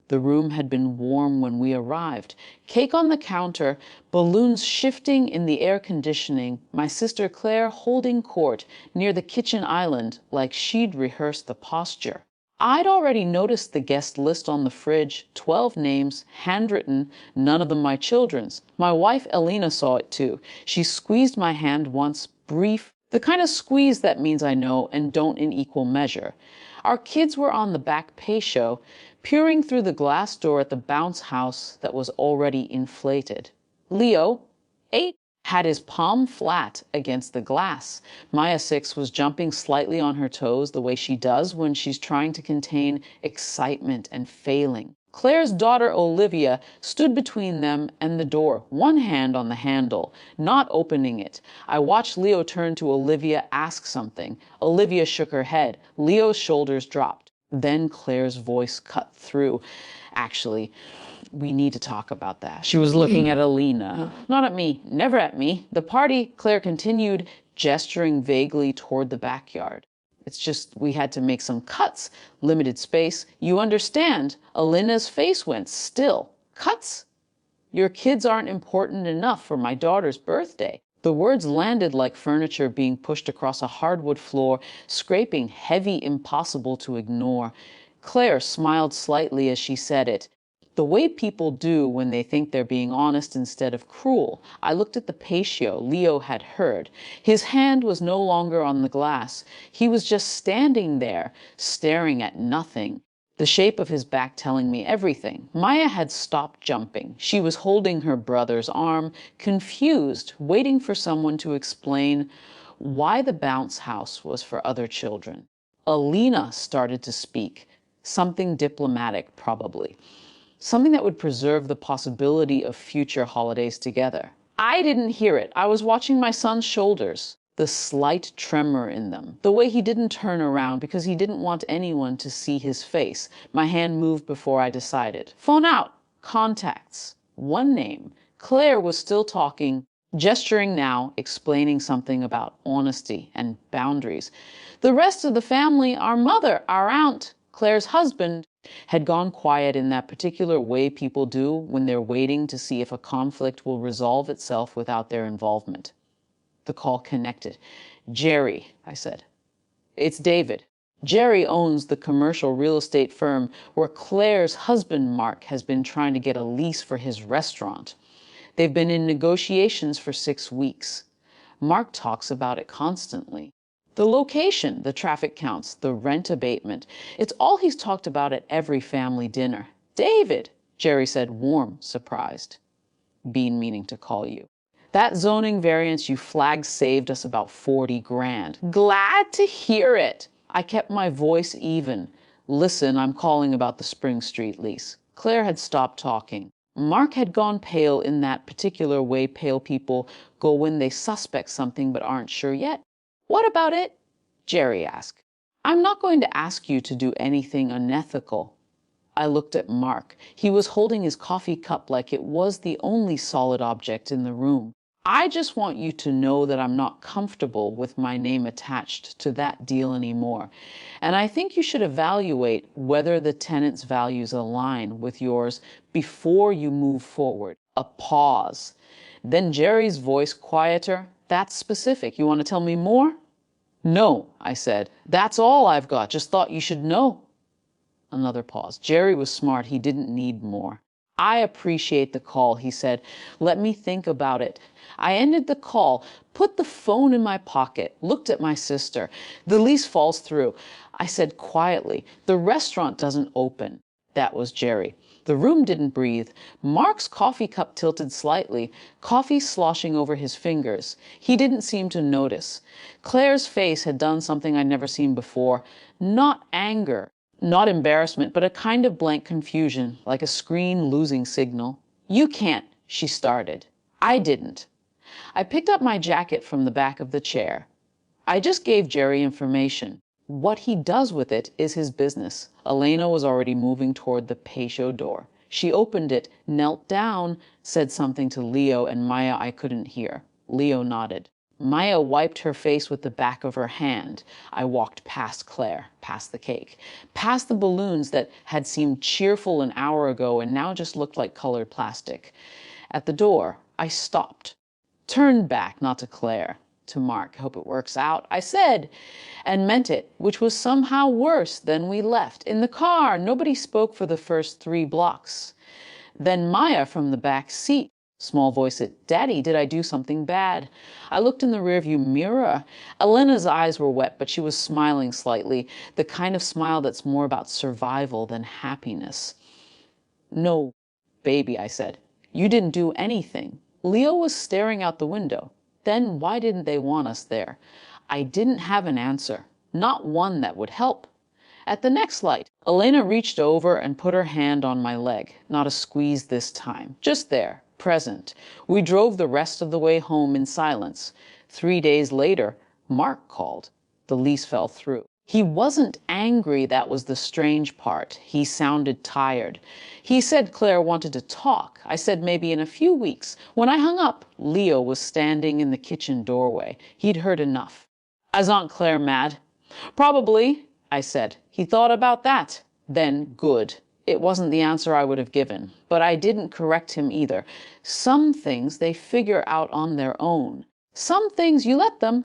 The room had been warm when we arrived. Cake on the counter, balloons shifting in the air conditioning, my sister Claire holding court near the kitchen island like she'd rehearsed the posture. I'd already noticed the guest list on the fridge, 12 names, handwritten, none of them my children's. My wife Elena saw it too. She squeezed my hand once, brief, the kind of squeeze that means I know and don't in equal measure. Our kids were on the back patio, peering through the glass door at the bounce house that was already inflated. Leo, 8, had his palm flat against the glass. Maya, 6, was jumping slightly on her toes the way she does when she's trying to contain excitement and failing. Claire's daughter Olivia stood between them and the door, one hand on the handle, not opening it. I watched Leo turn to Olivia, ask something. Olivia shook her head. Leo's shoulders dropped. Then Claire's voice cut through. Actually, we need to talk about that. She was looking at Alina. Not at me, never at me. The party, Claire continued, gesturing vaguely toward the backyard. It's just we had to make some cuts. Limited space. You understand. Alina's face went still. Cuts? Your kids aren't important enough for my daughter's birthday. The words landed like furniture being pushed across a hardwood floor, scraping heavy, impossible to ignore. Claire smiled slightly as she said it. The way people do when they think they're being honest instead of cruel. I looked at the patio Leo had heard. His hand was no longer on the glass. He was just standing there, staring at nothing. The shape of his back telling me everything. Maya had stopped jumping. She was holding her brother's arm, confused, waiting for someone to explain why the bounce house was for other children. Alina started to speak. Something diplomatic, probably. Something that would preserve the possibility of future holidays together. I didn't hear it. I was watching my son's shoulders, the slight tremor in them, the way he didn't turn around because he didn't want anyone to see his face. My hand moved before I decided. Phone out. Contacts. One name. Claire was still talking, gesturing now, explaining something about honesty and boundaries. The rest of the family, our mother, our aunt, Claire's husband, had gone quiet in that particular way people do when they're waiting to see if a conflict will resolve itself without their involvement. The call connected. Jerry, I said. It's David. Jerry owns the commercial real estate firm where Claire's husband, Mark, has been trying to get a lease for his restaurant. They've been in negotiations for 6 weeks. Mark talks about it constantly. The location, the traffic counts, the rent abatement. It's all he's talked about at every family dinner. David, Jerry said, warm, surprised. Bean meaning to call you. That zoning variance you flagged saved us about 40 grand. Glad to hear it. I kept my voice even. Listen, I'm calling about the Spring Street lease. Claire had stopped talking. Mark had gone pale in that particular way pale people go when they suspect something but aren't sure yet. What about it? Jerry asked. I'm not going to ask you to do anything unethical. I looked at Mark. He was holding his coffee cup like it was the only solid object in the room. I just want you to know that I'm not comfortable with my name attached to that deal anymore. And I think you should evaluate whether the tenant's values align with yours before you move forward. A pause. Then Jerry's voice quieter. That's specific. You want to tell me more? No, I said. That's all I've got. Just thought you should know. Another pause. Jerry was smart. He didn't need more. I appreciate the call, he said. Let me think about it. I ended the call, put the phone in my pocket, looked at my sister. The lease falls through. I said quietly, the restaurant doesn't open. That was Jerry. The room didn't breathe. Mark's coffee cup tilted slightly, coffee sloshing over his fingers. He didn't seem to notice. Claire's face had done something I'd never seen before. Not anger, not embarrassment, but a kind of blank confusion, like a screen losing signal. You can't, she started. I didn't. I picked up my jacket from the back of the chair. I just gave Jerry information. What he does with it is his business. Elena was already moving toward the patio door. She opened it, knelt down, said something to Leo and Maya I couldn't hear. Leo nodded. Maya wiped her face with the back of her hand. I walked past Claire, past the cake, past the balloons that had seemed cheerful an hour ago and now just looked like colored plastic. At the door, I stopped, turned back, not to Claire, to Mark. Hope it works out, I said, and meant it, which was somehow worse than we left. In the car, nobody spoke for the first 3 blocks. Then Maya from the back seat. Small voice said, "Daddy, did I do something bad?" I looked in the rearview mirror. Elena's eyes were wet, but she was smiling slightly, the kind of smile that's more about survival than happiness. "No, baby," I said. "You didn't do anything." Leo was staring out the window. Then why didn't they want us there? I didn't have an answer, not one that would help. At the next light, Elena reached over and put her hand on my leg. Not a squeeze this time, just there, present. We drove the rest of the way home in silence. 3 days later, Mark called. The lease fell through. He wasn't angry, that was the strange part. He sounded tired. He said Claire wanted to talk. I said maybe in a few weeks. When I hung up, Leo was standing in the kitchen doorway. He'd heard enough. "Is Aunt Claire mad?" "Probably," I said. He thought about that. Then, good. It wasn't the answer I would have given, but I didn't correct him either. Some things they figure out on their own. Some things you let them.